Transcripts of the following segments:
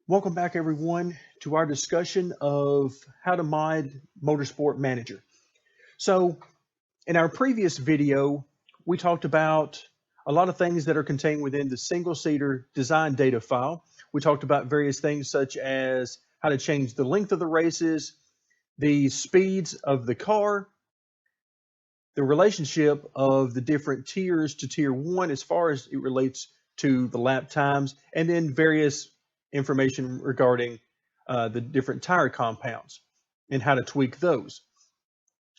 Welcome back, everyone, to our discussion of how to mod Motorsport Manager. So, in our previous video, we talked about a lot of things that are contained within the single-seater design data file. We talked about various things such as how to change the length of the races, the speeds of the car, the relationship of the different tiers to tier 1 as far as it relates to the lap times, and then various information regarding the different tire compounds and how to tweak those.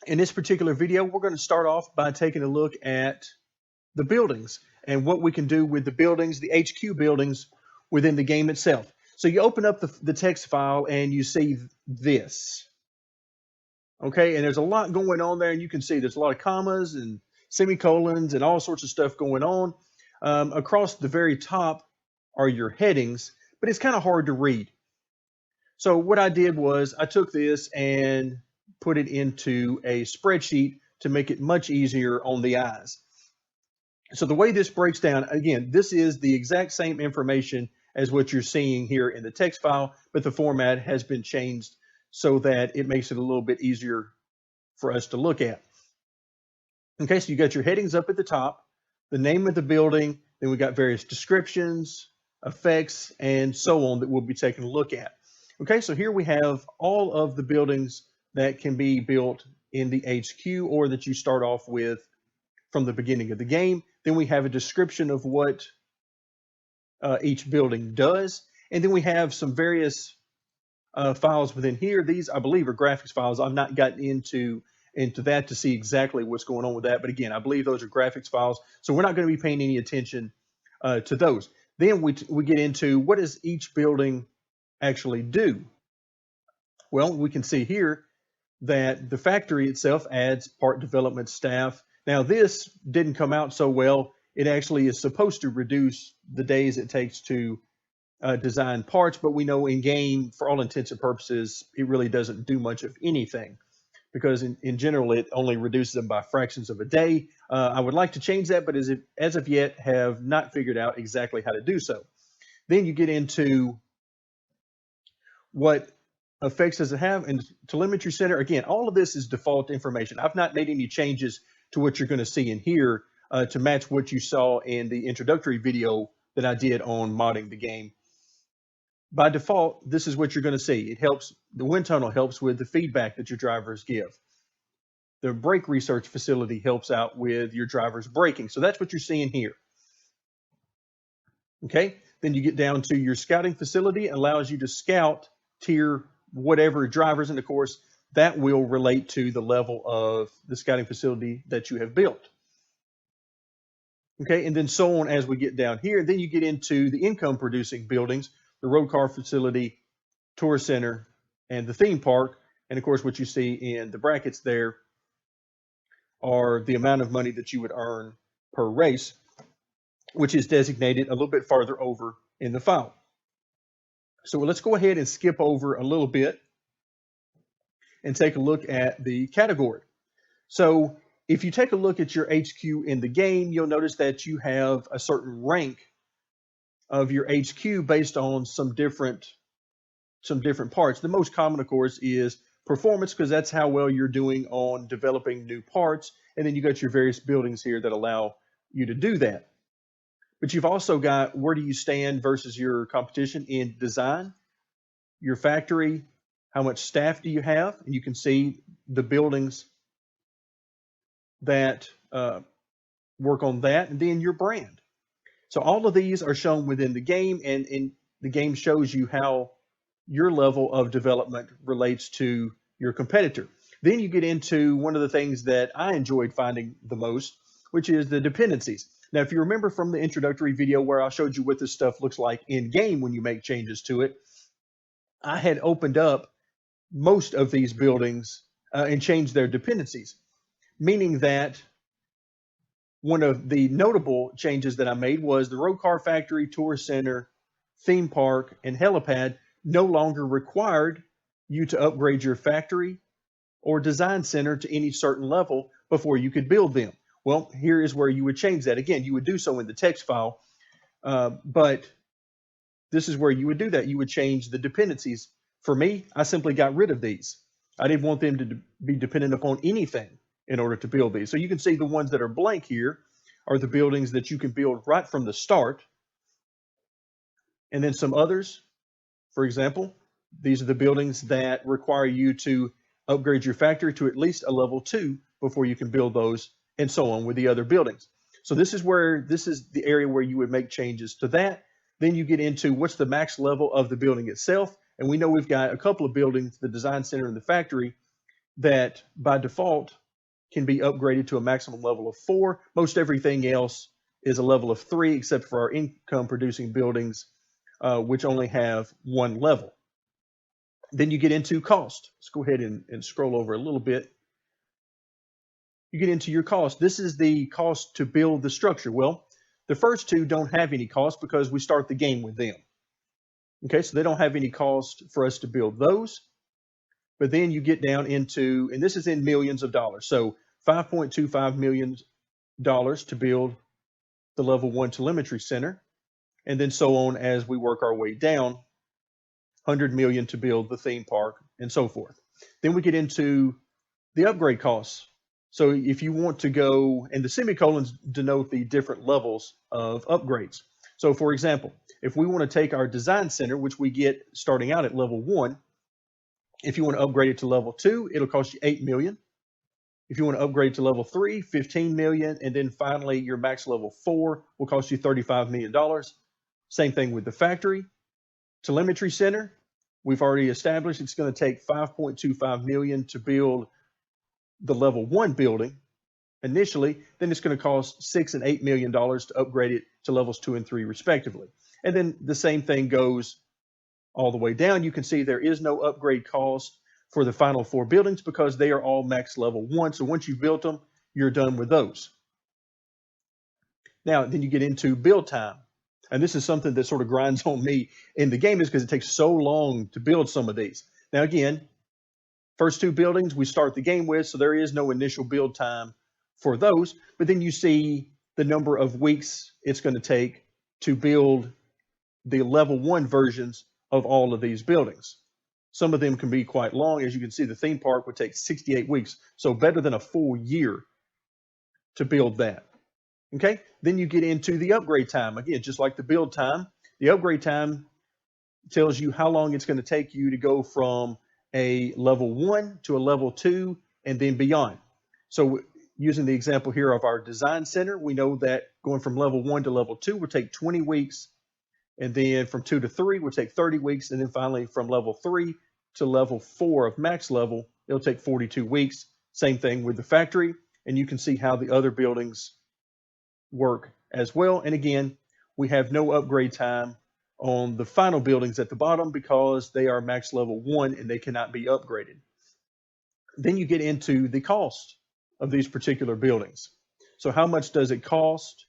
In this particular video, we're going to start off by taking a look at the buildings and what we can do with the buildings, the HQ buildings within the game itself. So you open up the text file and you see this. Okay, and there's a lot going on there, and you can see there's a lot of commas and semicolons and all sorts of stuff going on. Across the very top are your headings, but it's kind of hard to read. So what I did was I took this and put it into a spreadsheet to make it much easier on the eyes. So the way this breaks down, again, this is the exact same information as what you're seeing here in the text file, but the format has been changed so that it makes it a little bit easier for us to look at. Okay, so you got your headings up at the top, the name of the building, then we got various descriptions, effects, and so on that we'll be taking a look at. Okay, so here we have all of the buildings that can be built in the HQ or that you start off with from the beginning of the game. Then we have a description of what each building does. And then we have some various files within here. These, I believe, are graphics files. I've not gotten into that to see exactly what's going on with that. But again, I believe those are graphics files. So we're not going to be paying any attention to those. Then we get into what does each building actually do? Well, we can see here that the factory itself adds part development staff. Now, this didn't come out so well. It actually is supposed to reduce the days it takes to design parts, but we know in game, for all intents and purposes, it really doesn't do much of anything because in general, it only reduces them by fractions of a day. I would like to change that, but as of yet, have not figured out exactly how to do so. Then you get into what effects does it have, and telemetry center. Again, all of this is default information. I've not made any changes to what you're going to see in here to match what you saw in the introductory video that I did on modding the game. By default, this is what you're going to see. It helps, the wind tunnel helps with the feedback that your drivers give. The brake research facility helps out with your driver's braking. So that's what you're seeing here. Okay, then you get down to your scouting facility, allows you to scout tier whatever drivers, and of course, that will relate to the level of the scouting facility that you have built. Okay, and then so on as we get down here. Then you get into the income producing buildings, the road car facility, tourist center, and the theme park. And of course, what you see in the brackets there are the amount of money that you would earn per race, which is designated a little bit farther over in the file. So let's go ahead and skip over a little bit and take a look at the category. So if you take a look at your HQ in the game, you'll notice that you have a certain rank of your HQ based on some different parts. The most common, of course, is performance, because that's how well you're doing on developing new parts. And then you got your various buildings here that allow you to do that. But you've also got where do you stand versus your competition in design, your factory, how much staff do you have, and you can see the buildings that work on that, and then your brand. So all of these are shown within the game, and the game shows you how your level of development relates to your competitor. Then you get into one of the things that I enjoyed finding the most, which is the dependencies. Now, if you remember from the introductory video where I showed you what this stuff looks like in game when you make changes to it, I had opened up most of these buildings and changed their dependencies, meaning that one of the notable changes that I made was the road car factory, tourist center, theme park, and helipad no longer required you to upgrade your factory or design center to any certain level before you could build them. Well, here is where you would change that. Again, you would do so in the text file, but this is where you would do that. You would change the dependencies. For me, I simply got rid of these. I didn't want them to be dependent upon anything in order to build these. So you can see the ones that are blank here are the buildings that you can build right from the start. And then some others, for example, these are the buildings that require you to upgrade your factory to at least a level 2 before you can build those, and so on with the other buildings. So this is the area where you would make changes to that. Then you get into what's the max level of the building itself. And we know we've got a couple of buildings, the design center and the factory, that by default can be upgraded to a maximum level of 4. Most everything else is a level of 3, except for our income producing buildings, which only have 1 level. Then you get into cost. Let's go ahead and scroll over a little bit. You get into your cost. This is the cost to build the structure. Well, the first two don't have any cost because we start the game with them. Okay, so they don't have any cost for us to build those. But then you get down into, and this is in millions of dollars. So $5.25 million to build the level 1 telemetry center. And then so on as we work our way down, 100 million to build the theme park and so forth. Then we get into the upgrade costs. So if you want to go, and the semicolons denote the different levels of upgrades. So for example, if we want to take our design center, which we get starting out at level 1, if you want to upgrade it to level 2, it'll cost you 8 million. If you want to upgrade to level 3, 15 million. And then finally, your max level 4 will cost you $35 million. Same thing with the factory. Telemetry center, we've already established it's going to take 5.25 million to build the level 1 building initially. Then it's going to cost $6 and $8 million to upgrade it to levels 2 and 3 respectively. And then the same thing goes all the way down. You can see there is no upgrade cost for the final 4 buildings because they are all max level 1. So once you've built them, you're done with those. Now, then you get into build time. And this is something that sort of grinds on me in the game, is because it takes so long to build some of these. Now, again, first 2 buildings we start the game with, so there is no initial build time for those. But then you see the number of weeks it's going to take to build the level 1 versions of all of these buildings. Some of them can be quite long. As you can see, the theme park would take 68 weeks, so better than a full year to build that. Okay, then you get into the upgrade time. Again, just like the build time, the upgrade time tells you how long it's going to take you to go from a level 1 to a level 2 and then beyond. So using the example here of our design center, we know that going from level 1 to level 2 would take 20 weeks. And then from 2 to 3 would take 30 weeks. And then finally from level 3 to level 4 of max level, it'll take 42 weeks. Same thing with the factory. And you can see how the other buildings work as well. And again, we have no upgrade time on the final buildings at the bottom because they are max level 1 and they cannot be upgraded. Then you get into the cost of these particular buildings. So how much does it cost?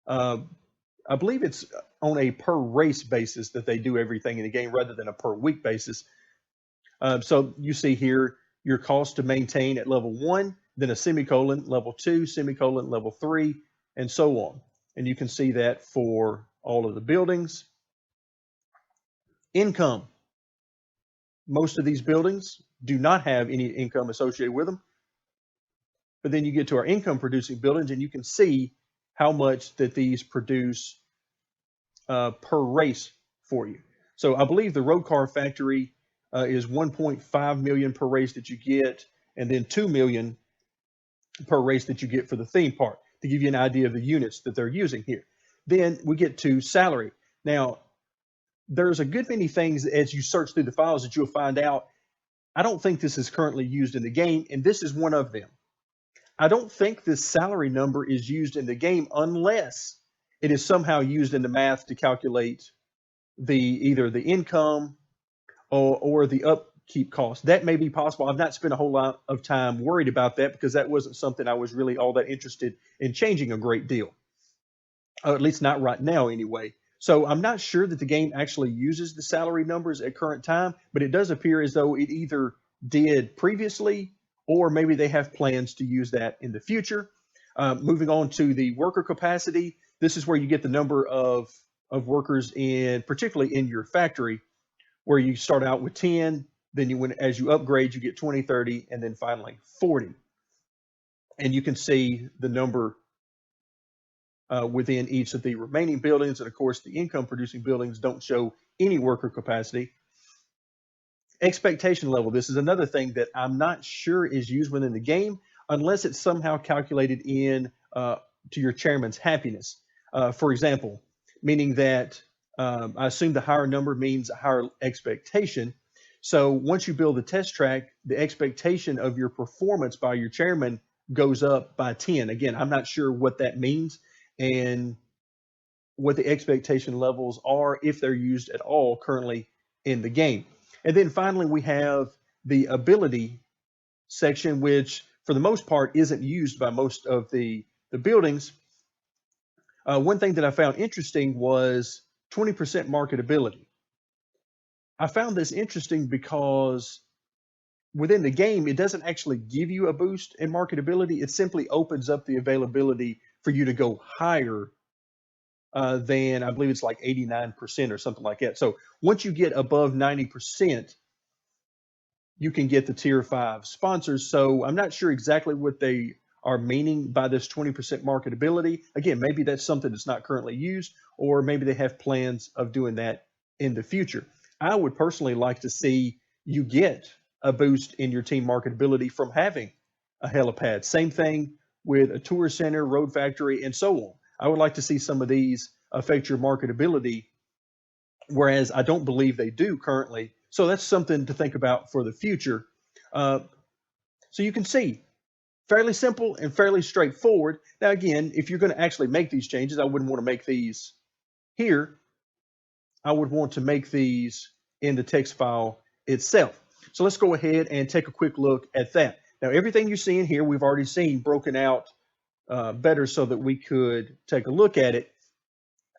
I believe it's on a per race basis that they do everything in the game rather than a per week basis. So you see here your cost to maintain at level 1, then a semicolon, level 2, semicolon, level 3, and so on. And you can see that for all of the buildings. Income. Most of these buildings do not have any income associated with them. But then you get to our income producing buildings and you can see how much that these produce per race for you. So I believe the road car factory is 1.5 million per race that you get, and then 2 million per race that you get for the theme park, to give you an idea of the units that they're using here. Then we get to salary. Now, there's a good many things as you search through the files that you'll find out. I don't think this is currently used in the game, and this is one of them. I don't think this salary number is used in the game unless it is somehow used in the math to calculate either the income or the upkeep cost. That may be possible. I've not spent a whole lot of time worried about that because that wasn't something I was really all that interested in changing a great deal. At least not right now anyway. So I'm not sure that the game actually uses the salary numbers at current time, but it does appear as though it either did previously or maybe they have plans to use that in the future. Moving on to the worker capacity, this is where you get the number of of workers in, particularly in your factory, where you start out with 10, then as you upgrade, you get 20, 30, and then finally 40. And you can see the number within each of the remaining buildings. And of course, the income producing buildings don't show any worker capacity. Expectation level. This is another thing that I'm not sure is used within the game unless it's somehow calculated in to your chairman's happiness. For example, meaning that I assume the higher number means a higher expectation. So once you build the test track, the expectation of your performance by your chairman goes up by 10. Again, I'm not sure what that means and what the expectation levels are, if they're used at all currently in the game. And then finally, we have the ability section, which for the most part isn't used by most of the buildings. One thing that I found interesting was 20% marketability. I found this interesting because within the game, it doesn't actually give you a boost in marketability. It simply opens up the availability for you to go higher than, I believe it's like 89% or something like that. So once you get above 90%, you can get the tier 5 sponsors. So I'm not sure exactly what they are meaning by this 20% marketability. Again, maybe that's something that's not currently used, or maybe they have plans of doing that in the future. I would personally like to see you get a boost in your team marketability from having a helipad. Same thing with a tour center, road factory, and so on. I would like to see some of these affect your marketability, whereas I don't believe they do currently. So that's something to think about for the future. So you can see, fairly simple and fairly straightforward. Now, again, if you're going to actually make these changes, I wouldn't want to make these here. I would want to make these in the text file itself. So let's go ahead and take a quick look at that. Now, everything you're seeing here, we've already seen broken out better so that we could take a look at it.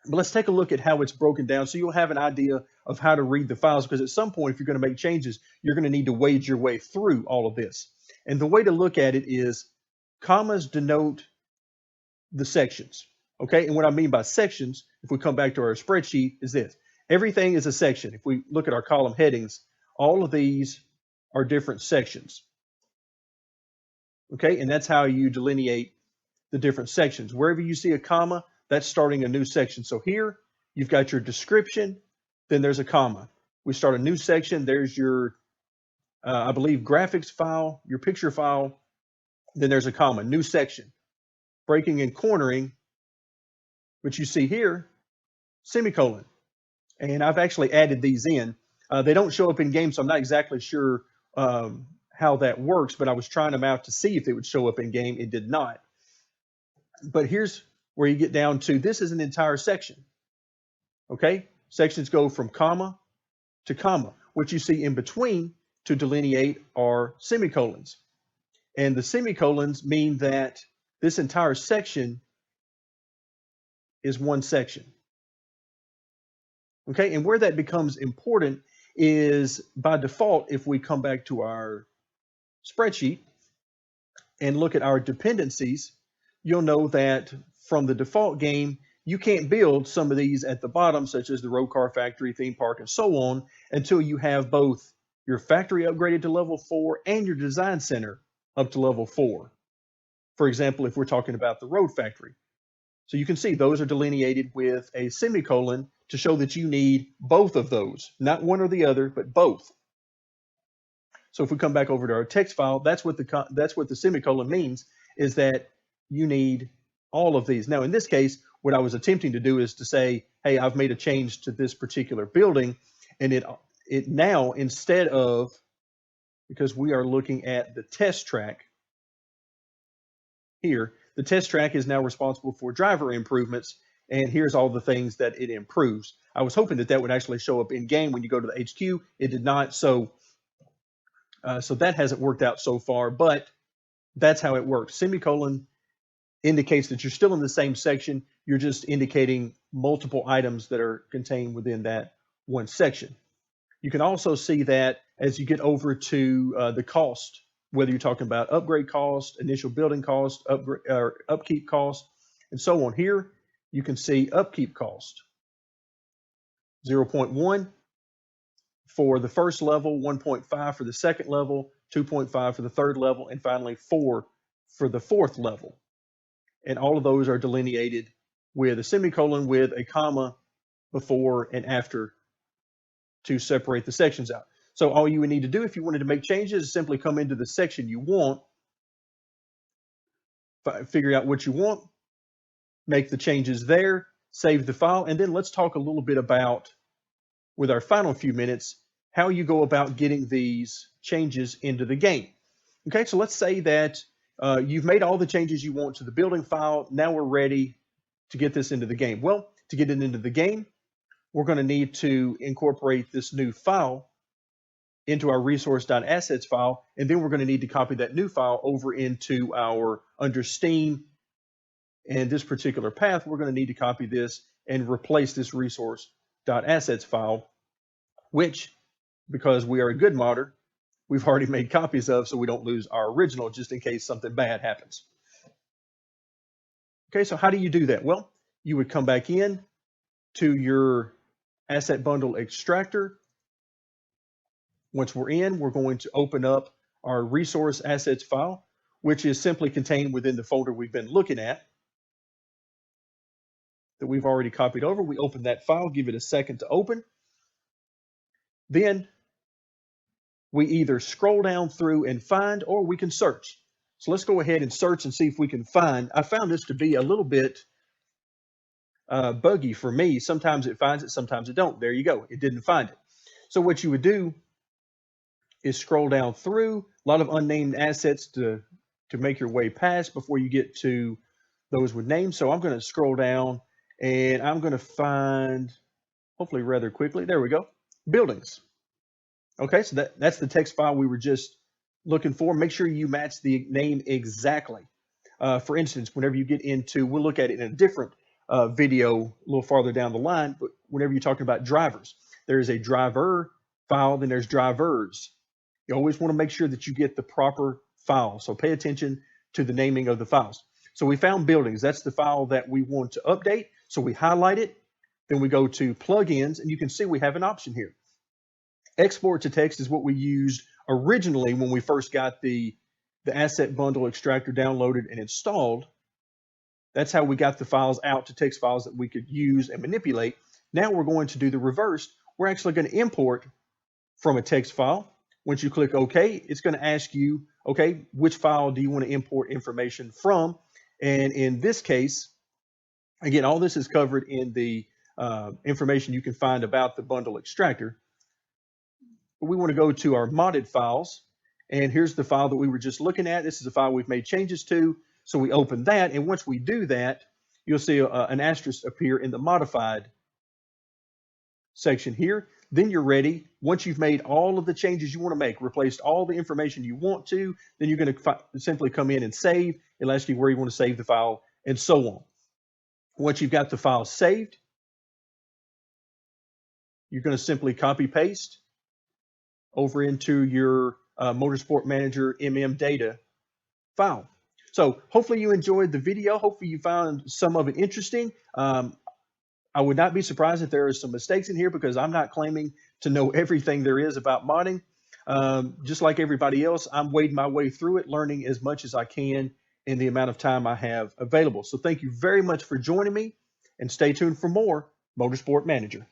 But let's take a look at how it's broken down so you'll have an idea of how to read the files, because at some point, if you're going to make changes, you're going to need to wade your way through all of this. And the way to look at it is commas denote the sections. Okay, and what I mean by sections, if we come back to our spreadsheet, is this. Everything is a section. If we look at our column headings, all of these are different sections. Okay, and that's how you delineate the different sections. Wherever you see a comma, that's starting a new section. So here, you've got your description, then there's a comma. We start a new section, there's your, I believe, graphics file, your picture file, then there's a comma, new section. Braking and cornering, which you see here, semicolon. And I've actually added these in. They don't show up in game, so I'm not exactly sure how that works, but I was trying them out to see if they would show up in game. It did not. But here's where you get down to, this is an entire section. Okay, sections go from comma to comma. What you see in between to delineate are semicolons. And the semicolons mean that this entire section is one section. Okay, and where that becomes important is by default, if we come back to our spreadsheet and look at our dependencies, you'll know that from the default game, you can't build some of these at the bottom, such as the road car factory, theme park, and so on, until you have both your factory upgraded to level 4 and your design center up to level 4. For example, if we're talking about the road factory. So you can see those are delineated with a semicolon to show that you need both of those, not one or the other, but both. So if we come back over to our text file, that's what the semicolon means, is that you need all of these. Now, in this case, what I was attempting to do is to say, hey, I've made a change to this particular building, and it now, instead of, because we are looking at the test track here, the test track is now responsible for driver improvements, and here's all the things that it improves. I was hoping that that would actually show up in game when you go to the HQ. It did not, so that hasn't worked out so far, but that's how it works. Semicolon indicates that you're still in the same section. You're just indicating multiple items that are contained within that one section. You can also see that as you get over to the cost, whether you're talking about upgrade cost, initial building cost, upkeep cost, and so on. Here, you can see upkeep cost. 0.1 for the first level, 1.5 for the second level, 2.5 for the third level, and finally 4 for the fourth level. And all of those are delineated with a semicolon with a comma before and after to separate the sections out. So all you would need to do if you wanted to make changes is simply come into the section you want, figure out what you want, make the changes there, save the file, and then let's talk a little bit about, with our final few minutes, how you go about getting these changes into the game. Okay, so let's say that you've made all the changes you want to the building file. Now we're ready to get this into the game. Well, to get it into the game, we're going to need to incorporate this new file into our resource.assets file, and then we're going to need to copy that new file over into our under Steam. And this particular path, we're going to need to copy this and replace this resource.assets file, which, because we are a good modder, we've already made copies of, so we don't lose our original just in case something bad happens. Okay, so how do you do that? Well, you would come back in to your asset bundle extractor. Once we're in, we're going to open up our resource assets file, which is simply contained within the folder we've been looking at that we've already copied over. We open that file, give it a second to open. Then we either scroll down through and find, or we can search. So let's go ahead and search and see if we can find. I found this to be a little bit buggy for me. Sometimes it finds it, sometimes it don't. There you go. It didn't find it. So what you would do is scroll down through a lot of unnamed assets to make your way past before you get to those with names. So I'm going to scroll down and I'm going to find, hopefully rather quickly, there we go, buildings. Okay, so that's the text file we were just looking for. Make sure you match the name exactly. For instance, whenever you get into, we'll look at it in a different video a little farther down the line, but whenever you're talking about drivers, there's a driver file, then there's drivers. You always want to make sure that you get the proper file. So pay attention to the naming of the files. So we found buildings. That's the file that we want to update. So we highlight it. Then we go to plugins, and you can see we have an option here. Export to text is what we used originally when we first got the asset bundle extractor downloaded and installed. That's how we got the files out to text files that we could use and manipulate. Now we're going to do the reverse. We're actually going to import from a text file. Once you click OK, it's going to ask you, okay, which file do you want to import information from? And in this case, again, all this is covered in the information you can find about the bundle extractor. But we want to go to our modded files. And here's the file that we were just looking at. This is a file we've made changes to. So we open that. And once we do that, you'll see an asterisk appear in the modified section here. Then you're ready. Once you've made all of the changes you want to make, replaced all the information you want to, then you're going to simply come in and save. It'll ask you where you want to save the file and so on. Once you've got the file saved, you're going to simply copy paste over into your Motorsport Manager data file. So hopefully you enjoyed the video. Hopefully you found some of it interesting. I would not be surprised if there are some mistakes in here because I'm not claiming to know everything there is about modding. Just like everybody else, I'm wading my way through it, learning as much as I can in the amount of time I have available. So thank you very much for joining me, and stay tuned for more Motorsport Manager.